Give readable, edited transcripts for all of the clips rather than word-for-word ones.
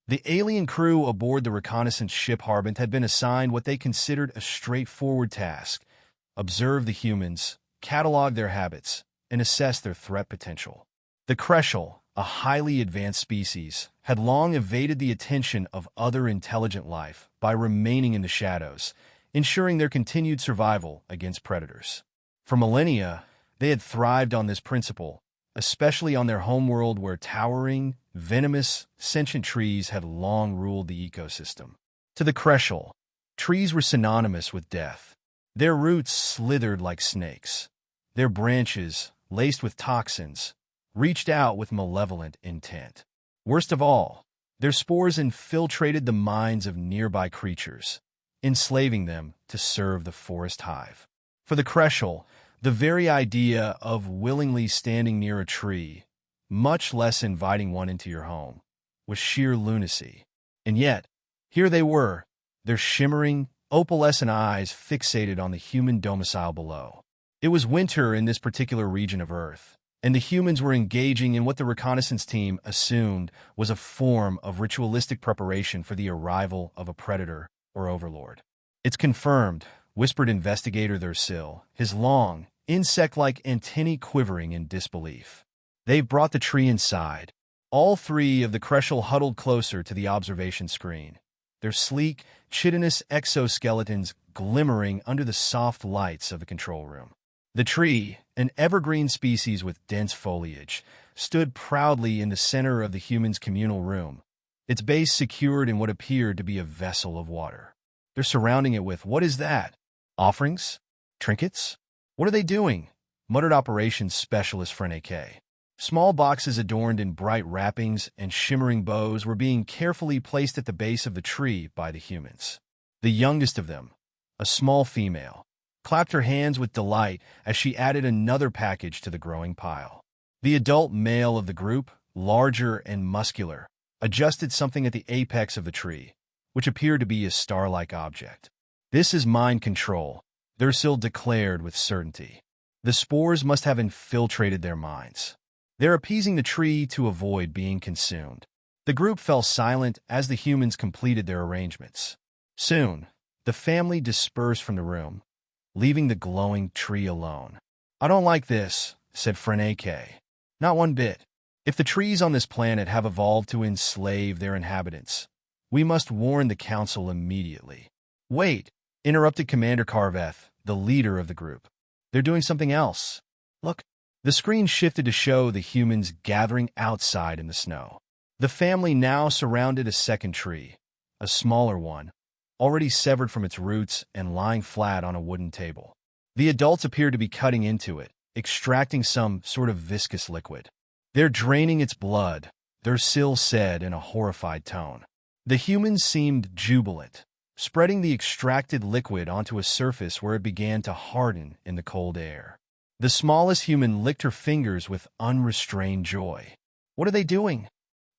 The alien crew aboard the reconnaissance ship Harbin had been assigned what they considered a straightforward task: observe the humans, catalog their habits, and assess their threat potential. The Kreshel, a highly advanced species, had long evaded the attention of other intelligent life by remaining in the shadows, ensuring their continued survival against predators. For millennia, they had thrived on this principle, especially on their homeworld where towering, venomous, sentient trees had long ruled the ecosystem. To the Kreshel, trees were synonymous with death. Their roots slithered like snakes. Their branches, laced with toxins, reached out with malevolent intent. Worst of all, their spores infiltrated the minds of nearby creatures, enslaving them to serve the forest hive. For the Kreshel, the very idea of willingly standing near a tree, much less inviting one into your home, was sheer lunacy. And yet, here they were, their shimmering, opalescent eyes fixated on the human domicile below. It was winter in this particular region of Earth, and the humans were engaging in what the reconnaissance team assumed was a form of ritualistic preparation for the arrival of a predator or overlord. "It's confirmed," whispered investigator Thursil, his long, insect-like antennae quivering in disbelief. "They've brought the tree inside." All three of the Kreshel huddled closer to the observation screen, their sleek, chitinous exoskeletons glimmering under the soft lights of the control room. The tree, an evergreen species with dense foliage, stood proudly in the center of the humans' communal room, its base secured in what appeared to be a vessel of water. They're surrounding it with, what is that? Offerings? Trinkets? What are they doing? Muttered operations specialist Frene K. Small boxes adorned in bright wrappings and shimmering bows were being carefully placed at the base of the tree by the humans. The youngest of them, a small female, clapped her hands with delight as she added another package to the growing pile. The adult male of the group, larger and muscular, adjusted something at the apex of the tree, which appeared to be a star-like object. "This is mind control," Thursil declared with certainty. "The spores must have infiltrated their minds. They're appeasing the tree to avoid being consumed." The group fell silent as the humans completed their arrangements. Soon, the family dispersed from the room, leaving the glowing tree alone. "I don't like this," said Frene K. "Not one bit. If the trees on this planet have evolved to enslave their inhabitants, we must warn the council immediately." "Wait," interrupted Commander Carveth, the leader of the group. "They're doing something else. Look." The screen shifted to show the humans gathering outside in the snow. The family now surrounded a second tree, a smaller one, already severed from its roots and lying flat on a wooden table. The adults appeared to be cutting into it, extracting some sort of viscous liquid. "They're draining its blood," Thursil said in a horrified tone. The humans seemed jubilant, spreading the extracted liquid onto a surface where it began to harden in the cold air. The smallest human licked her fingers with unrestrained joy. "What are they doing?"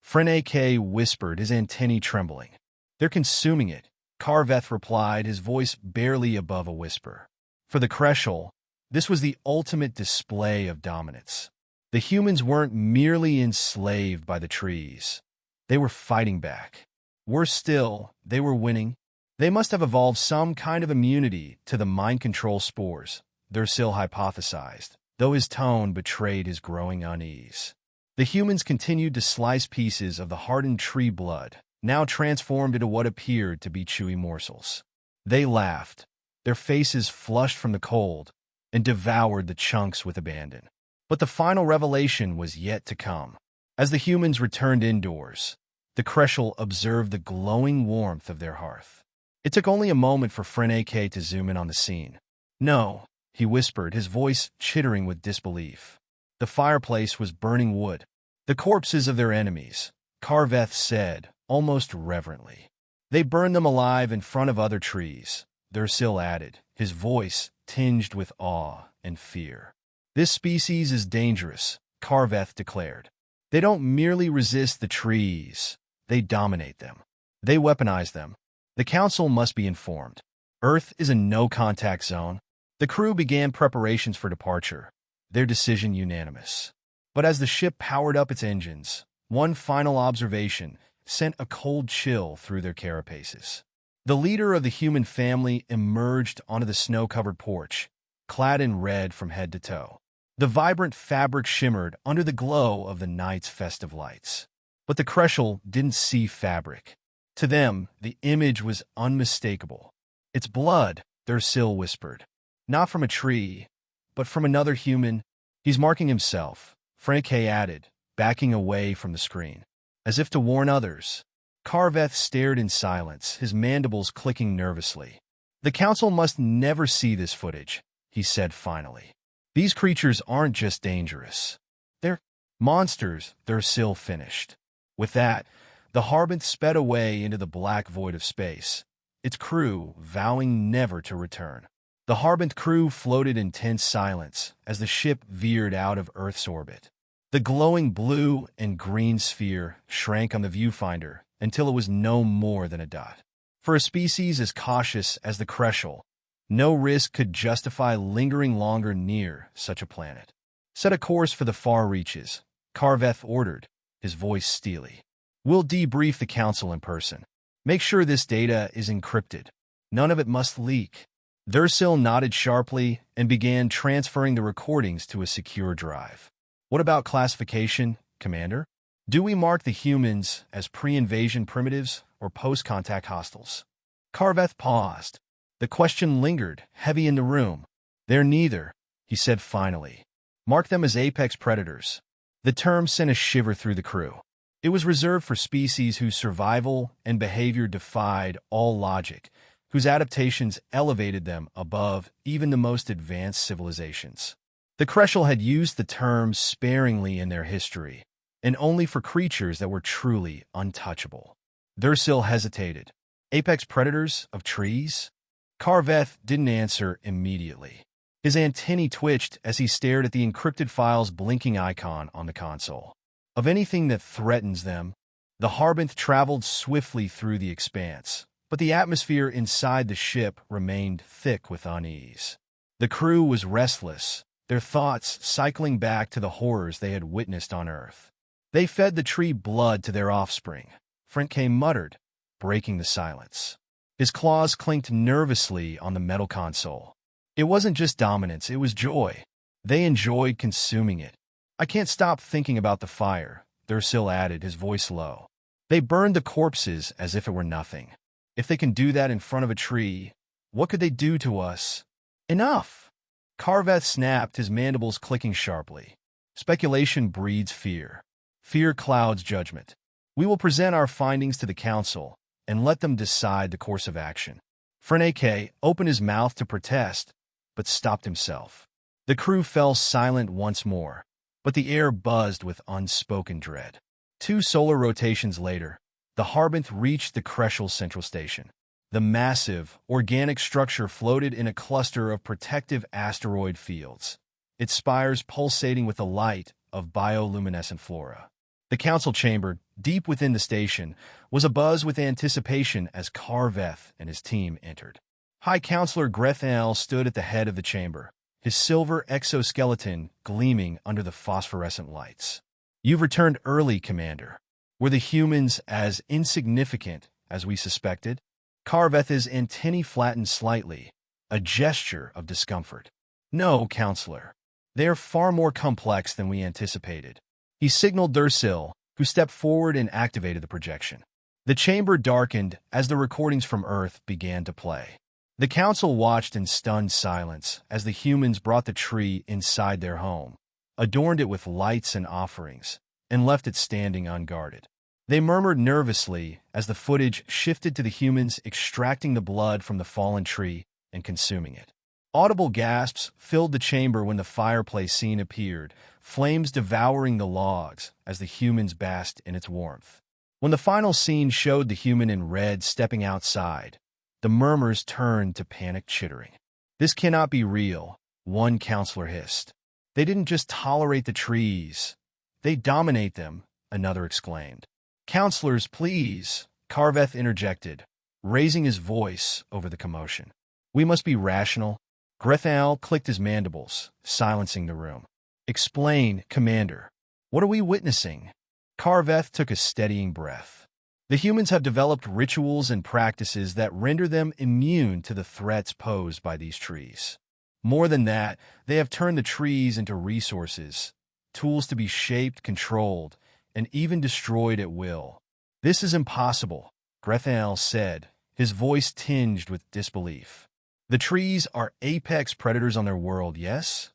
Frene K whispered, his antennae trembling. "They're consuming it," Carveth replied, his voice barely above a whisper. For the Kreshel, this was the ultimate display of dominance. The humans weren't merely enslaved by the trees. They were fighting back. Worse still, they were winning. They must have evolved some kind of immunity to the mind control spores, Thursil hypothesized, though his tone betrayed his growing unease. The humans continued to slice pieces of the hardened tree blood, now transformed into what appeared to be chewy morsels. They laughed, their faces flushed from the cold, and devoured the chunks with abandon. But the final revelation was yet to come. As the humans returned indoors, the Kreshel observed the glowing warmth of their hearth. It took only a moment for Frene K to zoom in on the scene. "No," he whispered, his voice chittering with disbelief. The fireplace was burning wood. "The corpses of their enemies," Carveth said, almost reverently. "They burned them alive in front of other trees," Thursil added, his voice tinged with awe and fear. "This species is dangerous," Carveth declared. "They don't merely resist the trees, they dominate them. They weaponize them. The council must be informed. Earth is a no-contact zone." The crew began preparations for departure, their decision unanimous. But as the ship powered up its engines, one final observation, sent a cold chill through their carapaces. The leader of the human family emerged onto the snow-covered porch, clad in red from head to toe. The vibrant fabric shimmered under the glow of the night's festive lights. But the Kreshel didn't see fabric. To them, the image was unmistakable. "It's blood," Dursil whispered. "Not from a tree, but from another human. He's marking himself," Franke added, backing away from the screen. As if to warn others, Karveth stared in silence, his mandibles clicking nervously. "The council must never see this footage," he said finally. "These creatures aren't just dangerous. They're monsters," Dursil finished. With that, the Harbinth sped away into the black void of space, its crew vowing never to return. The Harbinth crew floated in tense silence as the ship veered out of Earth's orbit. The glowing blue and green sphere shrank on the viewfinder until it was no more than a dot. For a species as cautious as the Kreshel, no risk could justify lingering longer near such a planet. "Set a course for the far reaches," Karveth ordered, his voice steely. "We'll debrief the council in person. Make sure this data is encrypted. None of it must leak." Dursil nodded sharply and began transferring the recordings to a secure drive. "What about classification, Commander? Do we mark the humans as pre-invasion primitives or post-contact hostiles?" Karveth paused. The question lingered, heavy in the room. "They're neither," he said finally. "Mark them as apex predators." The term sent a shiver through the crew. It was reserved for species whose survival and behavior defied all logic, whose adaptations elevated them above even the most advanced civilizations. The Kreshel had used the term sparingly in their history, and only for creatures that were truly untouchable. Dursil hesitated. "Apex predators of trees?" Karveth didn't answer immediately. His antennae twitched as he stared at the encrypted file's blinking icon on the console. "Of anything that threatens them." The Harbinth traveled swiftly through the expanse, but the atmosphere inside the ship remained thick with unease. The crew was restless, their thoughts cycling back to the horrors they had witnessed on Earth. "They fed the tree blood to their offspring," Franke muttered, breaking the silence. His claws clinked nervously on the metal console. It wasn't just dominance, it was joy. They enjoyed consuming it. "I can't stop thinking about the fire," Dursil added, his voice low. "They burned the corpses as if it were nothing. If they can do that in front of a tree, what could they do to us?" "Enough!" Karveth snapped, his mandibles clicking sharply. "Speculation breeds fear. Fear clouds judgment. We will present our findings to the council and let them decide the course of action." Franke opened his mouth to protest, but stopped himself. The crew fell silent once more, but the air buzzed with unspoken dread. 2 solar rotations later, the Harbinth reached the Kreshel Central Station. The massive, organic structure floated in a cluster of protective asteroid fields, its spires pulsating with the light of bioluminescent flora. The council chamber, deep within the station, was abuzz with anticipation as Karveth and his team entered. High Counselor Grethel stood at the head of the chamber, his silver exoskeleton gleaming under the phosphorescent lights. "You've returned early, Commander. Were the humans as insignificant as we suspected?" Karveth's antennae flattened slightly, a gesture of discomfort. "No, Counselor. They are far more complex than we anticipated." He signaled Dursil, who stepped forward and activated the projection. The chamber darkened as the recordings from Earth began to play. The council watched in stunned silence as the humans brought the tree inside their home, adorned it with lights and offerings, and left it standing unguarded. They murmured nervously as the footage shifted to the humans extracting the blood from the fallen tree and consuming it. Audible gasps filled the chamber when the fireplace scene appeared, flames devouring the logs as the humans basked in its warmth. When the final scene showed the human in red stepping outside, the murmurs turned to panicked chittering. "This cannot be real," one counselor hissed. "They didn't just tolerate the trees. They dominate them," another exclaimed. "Counselors, please," Karveth interjected, raising his voice over the commotion. "We must be rational." Grethel clicked his mandibles, silencing the room. "Explain, Commander. What are we witnessing?" Karveth took a steadying breath. The humans have developed rituals and practices that render them immune to the threats posed by these trees. More than that, they have turned the trees into resources, tools to be shaped, controlled, and even destroyed at will. This is impossible, Grethael said, his voice tinged with disbelief. The trees are apex predators on their world, yes?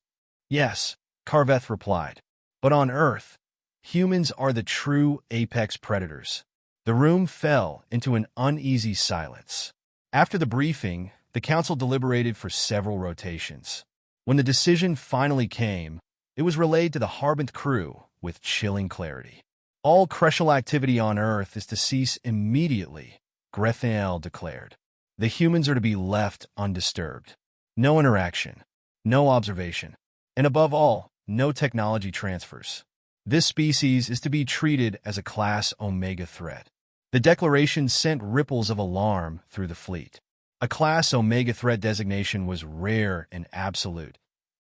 Yes, Carveth replied. But on Earth, humans are the true apex predators. The room fell into an uneasy silence. After the briefing, the council deliberated for several rotations. When the decision finally came, it was relayed to the Harbinth crew with chilling clarity. All crucial activity on Earth is to cease immediately, Grethael declared. The humans are to be left undisturbed. No interaction, no observation, and above all, no technology transfers. This species is to be treated as a Class Omega threat. The declaration sent ripples of alarm through the fleet. A Class Omega threat designation was rare and absolute,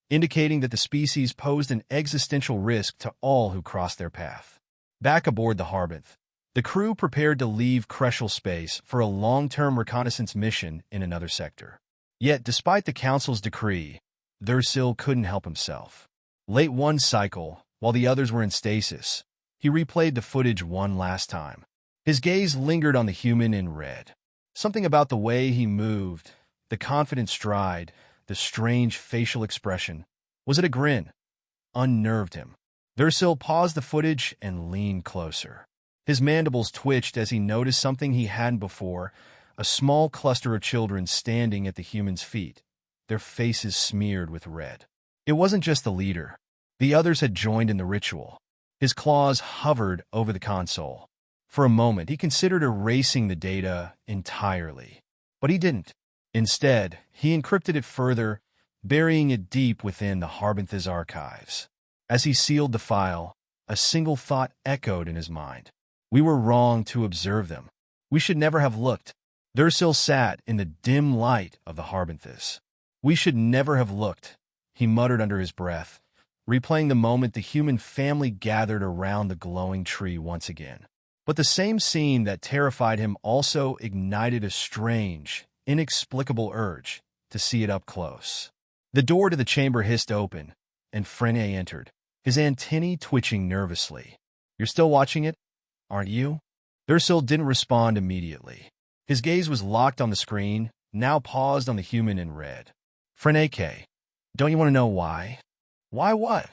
indicating that the species posed an existential risk to all who crossed their path. Back aboard the Harbinth, the crew prepared to leave Crucial Space for a long-term reconnaissance mission in another sector. Yet, despite the Council's decree, Thursil couldn't help himself. Late one cycle, while the others were in stasis, he replayed the footage one last time. His gaze lingered on the human in red. Something about the way he moved, the confident stride, the strange facial expression, was it a grin? Unnerved him. Thursil paused the footage and leaned closer. His mandibles twitched as he noticed something he hadn't before, a small cluster of children standing at the human's feet, their faces smeared with red. It wasn't just the leader. The others had joined in the ritual. His claws hovered over the console. For a moment, he considered erasing the data entirely. But he didn't. Instead, he encrypted it further, burying it deep within the Harbinth's archives. As he sealed the file, a single thought echoed in his mind. We were wrong to observe them. We should never have looked. Thursil sat in the dim light of the Harbinths. We should never have looked, he muttered under his breath, replaying the moment the human family gathered around the glowing tree once again. But the same scene that terrified him also ignited a strange, inexplicable urge to see it up close. The door to the chamber hissed open, and Frene entered, his antennae twitching nervously. You're still watching it, aren't you? Thursil didn't respond immediately. His gaze was locked on the screen, now paused on the human in red. Frene, don't you want to know why? Why what?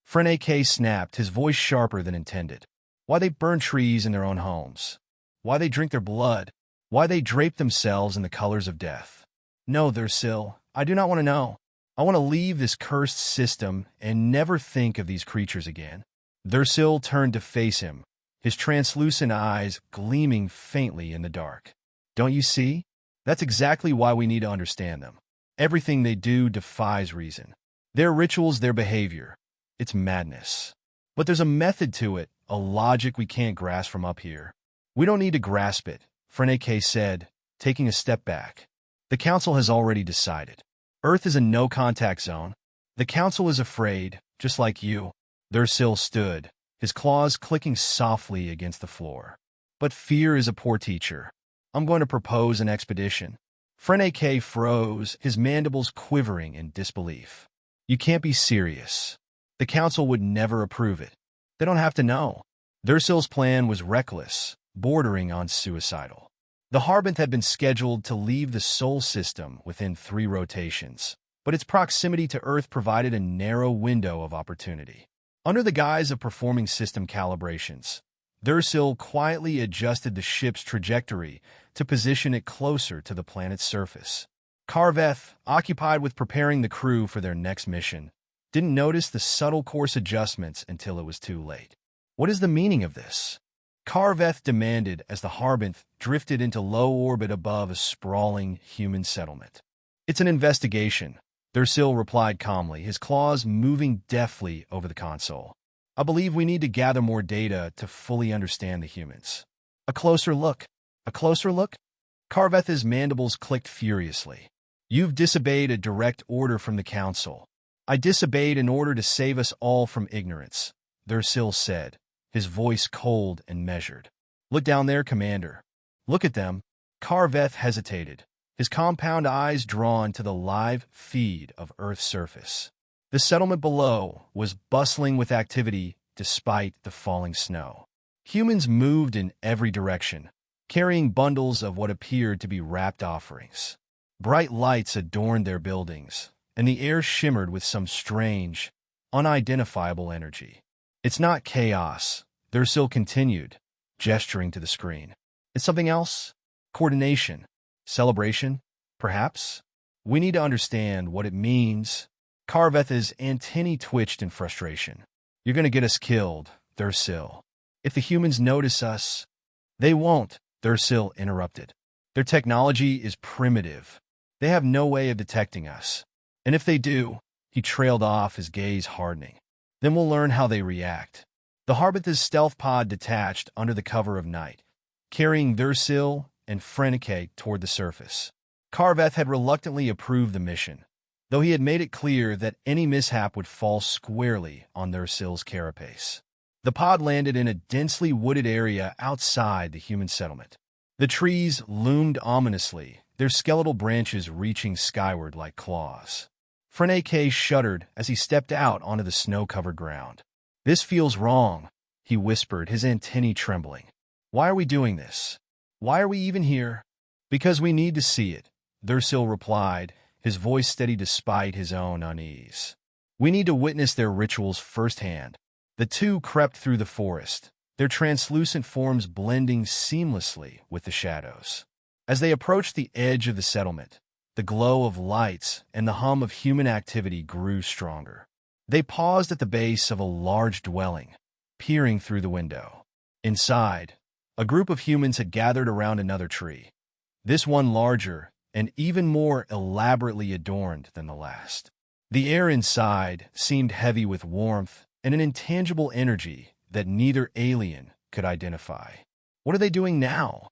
Frene snapped, his voice sharper than intended. Why they burn trees in their own homes. Why they drink their blood. Why they drape themselves in the colors of death. No, Thursil, I do not want to know. I want to leave this cursed system and never think of these creatures again. Thursil turned to face him, his translucent eyes gleaming faintly in the dark. Don't you see? That's exactly why we need to understand them. Everything they do defies reason. Their rituals, their behavior. It's madness. But there's a method to it, a logic we can't grasp from up here. We don't need to grasp it, Frene said, taking a step back. The Council has already decided. Earth is a no-contact zone. The Council is afraid, just like you. Thursil stood, his claws clicking softly against the floor. But fear is a poor teacher. I'm going to propose an expedition. Frene froze, his mandibles quivering in disbelief. You can't be serious. The Council would never approve it. They don't have to know. Thursil's plan was reckless, bordering on suicidal. The Harbinth had been scheduled to leave the Sol system within 3 rotations, but its proximity to Earth provided a narrow window of opportunity. Under the guise of performing system calibrations, Thursil quietly adjusted the ship's trajectory to position it closer to the planet's surface. Carveth, occupied with preparing the crew for their next mission, didn't notice the subtle course adjustments until it was too late. What is the meaning of this? Carveth demanded as the Harbinth drifted into low orbit above a sprawling human settlement. It's an investigation, Thursil replied calmly, his claws moving deftly over the console. I believe we need to gather more data to fully understand the humans. A closer look. A closer look? Carveth's mandibles clicked furiously. You've disobeyed a direct order from the Council. I disobeyed in order to save us all from ignorance, Thursil said, his voice cold and measured. Look down there, Commander. Look at them. Karveth hesitated, his compound eyes drawn to the live feed of Earth's surface. The settlement below was bustling with activity despite the falling snow. Humans moved in every direction, carrying bundles of what appeared to be wrapped offerings. Bright lights adorned their buildings, and the air shimmered with some strange, unidentifiable energy. "It's not chaos," Thursil continued, gesturing to the screen. "It's something else? Coordination? Celebration? Perhaps? We need to understand what it means." Karveth's antennae twitched in frustration. "You're going to get us killed, Thursil. If the humans notice us—" "They won't," Thursil interrupted. "Their technology is primitive. They have no way of detecting us. And if they do," he trailed off, his gaze hardening, "then we'll learn how they react." The Harbith's stealth pod detached under the cover of night, carrying Thursil and Frenike toward the surface. Karveth had reluctantly approved the mission, though he had made it clear that any mishap would fall squarely on Thursil's carapace. The pod landed in a densely wooded area outside the human settlement. The trees loomed ominously, their skeletal branches reaching skyward like claws. Frenike shuddered as he stepped out onto the snow-covered ground. "This feels wrong," he whispered, his antennae trembling. "Why are we doing this? Why are we even here?" "Because we need to see it," Thursil replied, his voice steady despite his own unease. "We need to witness their rituals firsthand." The two crept through the forest, their translucent forms blending seamlessly with the shadows. As they approached the edge of the settlement, the glow of lights and the hum of human activity grew stronger. They paused at the base of a large dwelling, peering through the window. Inside, a group of humans had gathered around another tree, this one larger and even more elaborately adorned than the last. The air inside seemed heavy with warmth and an intangible energy that neither alien could identify. "What are they doing now?"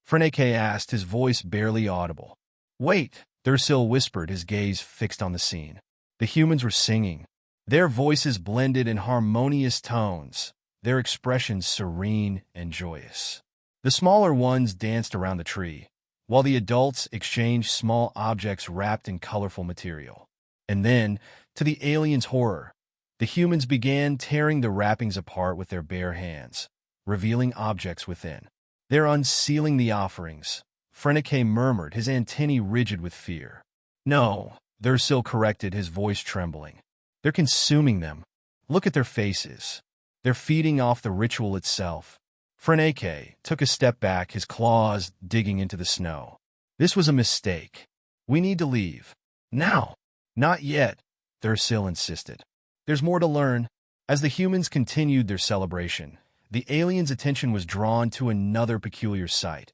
Frenike asked, his voice barely audible. "Wait," Thursil whispered, his gaze fixed on the scene. The humans were singing. Their voices blended in harmonious tones, their expressions serene and joyous. The smaller ones danced around the tree, while the adults exchanged small objects wrapped in colorful material. And then, to the aliens' horror, the humans began tearing the wrappings apart with their bare hands, revealing objects within. "They're unsealing the offerings," Frenike murmured, his antennae rigid with fear. "No," Thursil corrected, his voice trembling. "They're consuming them. Look at their faces. They're feeding off the ritual itself." Frenike took a step back, his claws digging into the snow. "This was a mistake. We need to leave. Now." "Not yet," Thursil insisted. "There's more to learn." As the humans continued their celebration, the aliens' attention was drawn to another peculiar sight.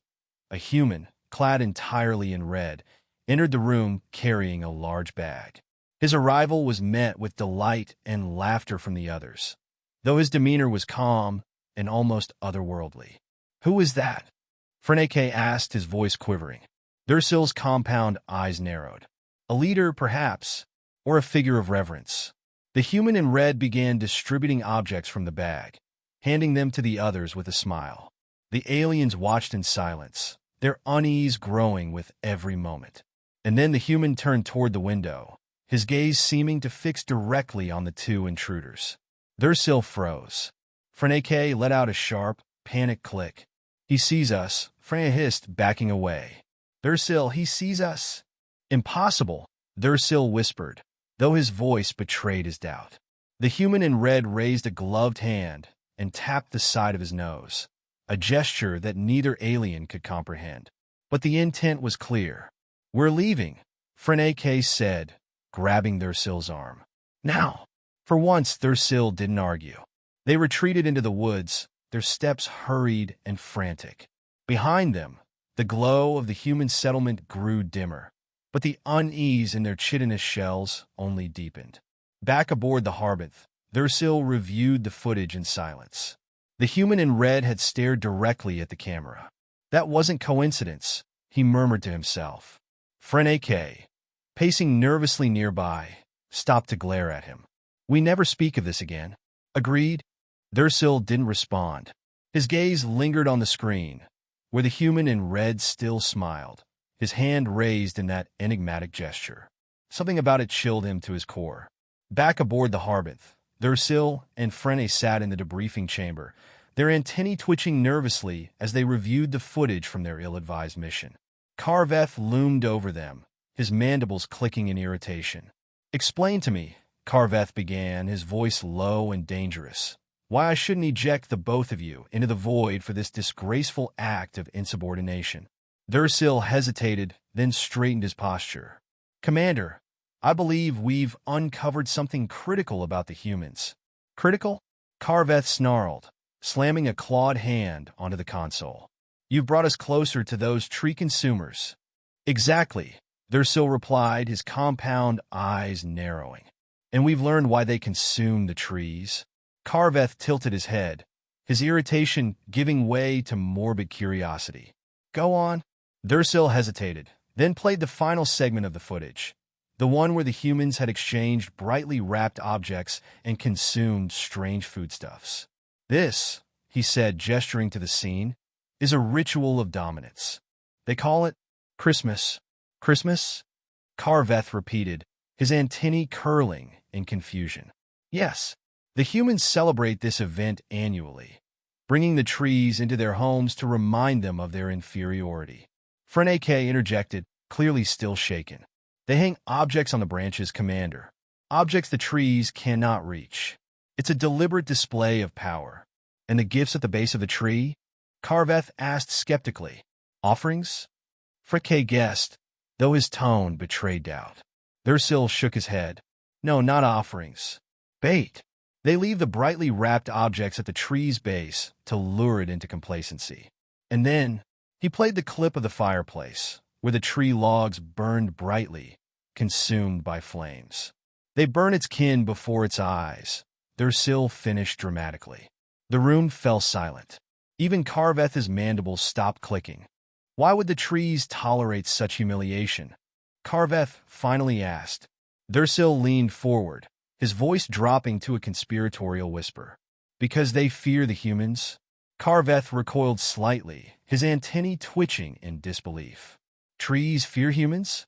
A human, clad entirely in red, entered the room carrying a large bag. His arrival was met with delight and laughter from the others, though his demeanor was calm and almost otherworldly. "Who is that?" Frenike asked, his voice quivering. Thursil's compound eyes narrowed. "A leader, perhaps, or a figure of reverence." The human in red began distributing objects from the bag, handing them to the others with a smile. The aliens watched in silence, their unease growing with every moment. And then the human turned toward the window, his gaze seeming to fix directly on the two intruders. Thursil froze. Frenike let out a sharp, panicked click. "He sees us," Freya hissed, backing away. "Thursil, he sees us." "Impossible," Thursil whispered, though his voice betrayed his doubt. The human in red raised a gloved hand and tapped the side of his nose, a gesture that neither alien could comprehend. But the intent was clear. "We're leaving," Frenike said, grabbing Thursil's arm. "Now." For once, Thursil didn't argue. They retreated into the woods, their steps hurried and frantic. Behind them, the glow of the human settlement grew dimmer, but the unease in their chitinous shells only deepened. Back aboard the Harbith, Thursil reviewed the footage in silence. The human in red had stared directly at the camera. That wasn't coincidence, he murmured to himself. Frenike, pacing nervously nearby, stopped to glare at him. "We never speak of this again." "Agreed." Thursil didn't respond. His gaze lingered on the screen, where the human in red still smiled, his hand raised in that enigmatic gesture. Something about it chilled him to his core. Back aboard the Harbith, Thursil and Frene sat in the debriefing chamber, their antennae twitching nervously as they reviewed the footage from their ill-advised mission. Carveth loomed over them, his mandibles clicking in irritation. "Explain to me," Carveth began, his voice low and dangerous, "why I shouldn't eject the both of you into the void for this disgraceful act of insubordination." Thursil hesitated, then straightened his posture. "Commander, I believe we've uncovered something critical about the humans." "Critical?" Carveth snarled, slamming a clawed hand onto the console. "You've brought us closer to those tree consumers." "Exactly," Thursil replied, his compound eyes narrowing. "And we've learned why they consume the trees." Carveth tilted his head, his irritation giving way to morbid curiosity. "Go on." Thursil hesitated, then played the final segment of the footage, the one where the humans had exchanged brightly wrapped objects and consumed strange foodstuffs. "This," he said, gesturing to the scene, "is a ritual of dominance. They call it Christmas." "Christmas?" Carveth repeated, his antennae curling in confusion. "Yes, the humans celebrate this event annually, bringing the trees into their homes to remind them of their inferiority." Frene interjected, clearly still shaken. "They hang objects on the branches, Commander. Objects the trees cannot reach. It's a deliberate display of power." "And the gifts at the base of the tree?" Carveth asked skeptically. "Offerings?" Freke guessed, though his tone betrayed doubt. Thursil shook his head. "No, not offerings. Bait. They leave the brightly wrapped objects at the tree's base to lure it into complacency." And then he played the clip of the fireplace, where the tree logs burned brightly, consumed by flames. "They burn its kin before its eyes," Thursil finished dramatically. The room fell silent. Even Carveth's mandibles stopped clicking. Why would the trees tolerate such humiliation? Carveth finally asked. Thursil leaned forward, his voice dropping to a conspiratorial whisper. "Because they fear the humans?" Carveth recoiled slightly, his antennae twitching in disbelief. "Trees fear humans?"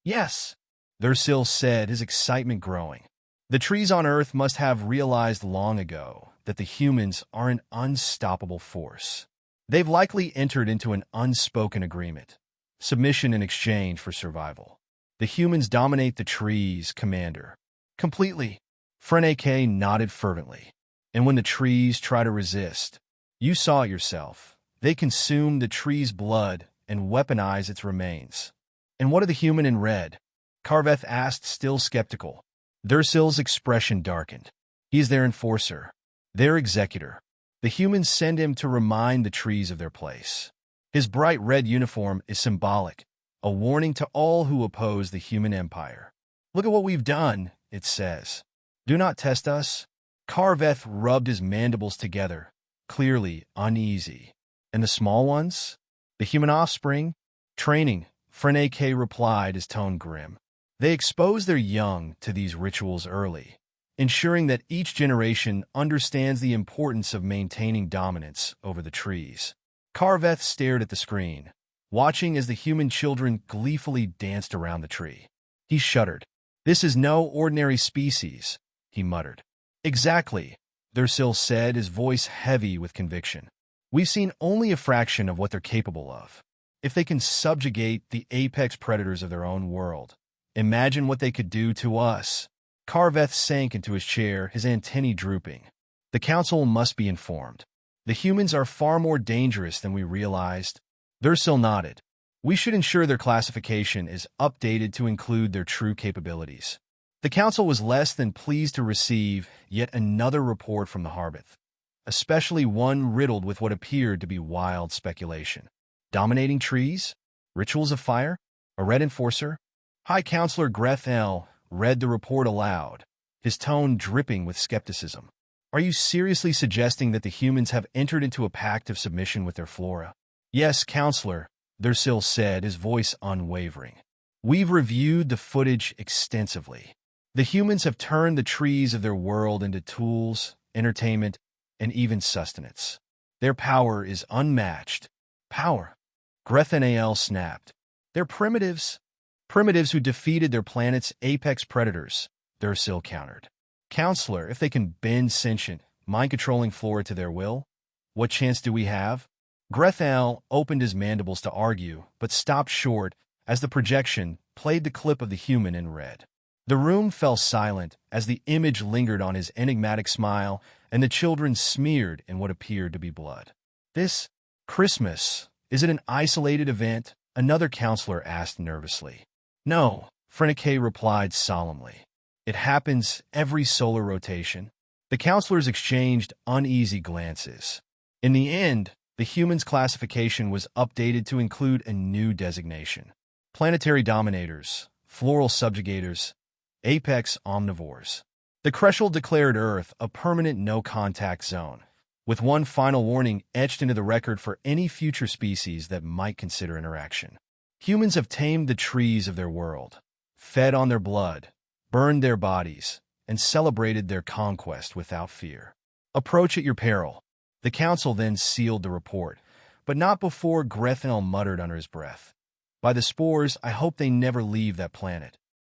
"Yes," Thursil said, his excitement growing. "The trees on Earth must have realized long ago that the humans are an unstoppable force. They've likely entered into an unspoken agreement, submission in exchange for survival. The humans dominate the trees, Commander." "Completely," Frene nodded fervently. "And when the trees try to resist, you saw it yourself. They consume the tree's blood and weaponize its remains." "And what of the human in red?" Carveth asked, still skeptical. Thursil's expression darkened. "He is their enforcer, their executor. The humans send him to remind the trees of their place. His bright red uniform is symbolic, a warning to all who oppose the human empire. Look at what we've done, it says. Do not test us." Carveth rubbed his mandibles together, clearly uneasy. "And the small ones? The human offspring?" "Training," Frene replied, his tone grim. "They expose their young to these rituals early, ensuring that each generation understands the importance of maintaining dominance over the trees." Carveth stared at the screen, watching as the human children gleefully danced around the tree. He shuddered. "This is no ordinary species," he muttered. "Exactly," Thursil said, his voice heavy with conviction. "We've seen only a fraction of what they're capable of. If they can subjugate the apex predators of their own world, imagine what they could do to us." Carveth sank into his chair, his antennae drooping. "The Council must be informed. The humans are far more dangerous than we realized." Thursil nodded. "We should ensure their classification is updated to include their true capabilities." The Council was less than pleased to receive yet another report from the Harbith, especially one riddled with what appeared to be wild speculation. Dominating trees? Rituals of fire? A red enforcer? High Counselor Greth L. read the report aloud, his tone dripping with skepticism. "Are you seriously suggesting that the humans have entered into a pact of submission with their flora?" "Yes, Counselor," Thursil said, his voice unwavering. "We've reviewed the footage extensively. The humans have turned the trees of their world into tools, entertainment, and even sustenance. Their power is unmatched. Power. Grethanael snapped. They're primitives. Primitives who defeated their planet's apex predators, Dursil countered. Counselor, if they can bend sentient, mind-controlling flora to their will, what chance do we have? Grethanael opened his mandibles to argue, but stopped short as the projection played the clip of the human in red. The room fell silent as the image lingered on his enigmatic smile and the children smeared in what appeared to be blood. This Christmas, is it an isolated event? Another counselor asked nervously. No, Frenique replied solemnly. It happens every solar rotation. The counselors exchanged uneasy glances. In the end, the humans' classification was updated to include a new designation. Planetary dominators, floral subjugators, apex omnivores. The Crescel declared Earth a permanent no-contact zone, with one final warning etched into the record for any future species that might consider interaction. Humans have tamed the trees of their world, fed on their blood, burned their bodies, and celebrated their conquest without fear. Approach at your peril. The council then sealed the report, but not before Grethanael muttered under his breath. By the spores, I hope they never leave that planet.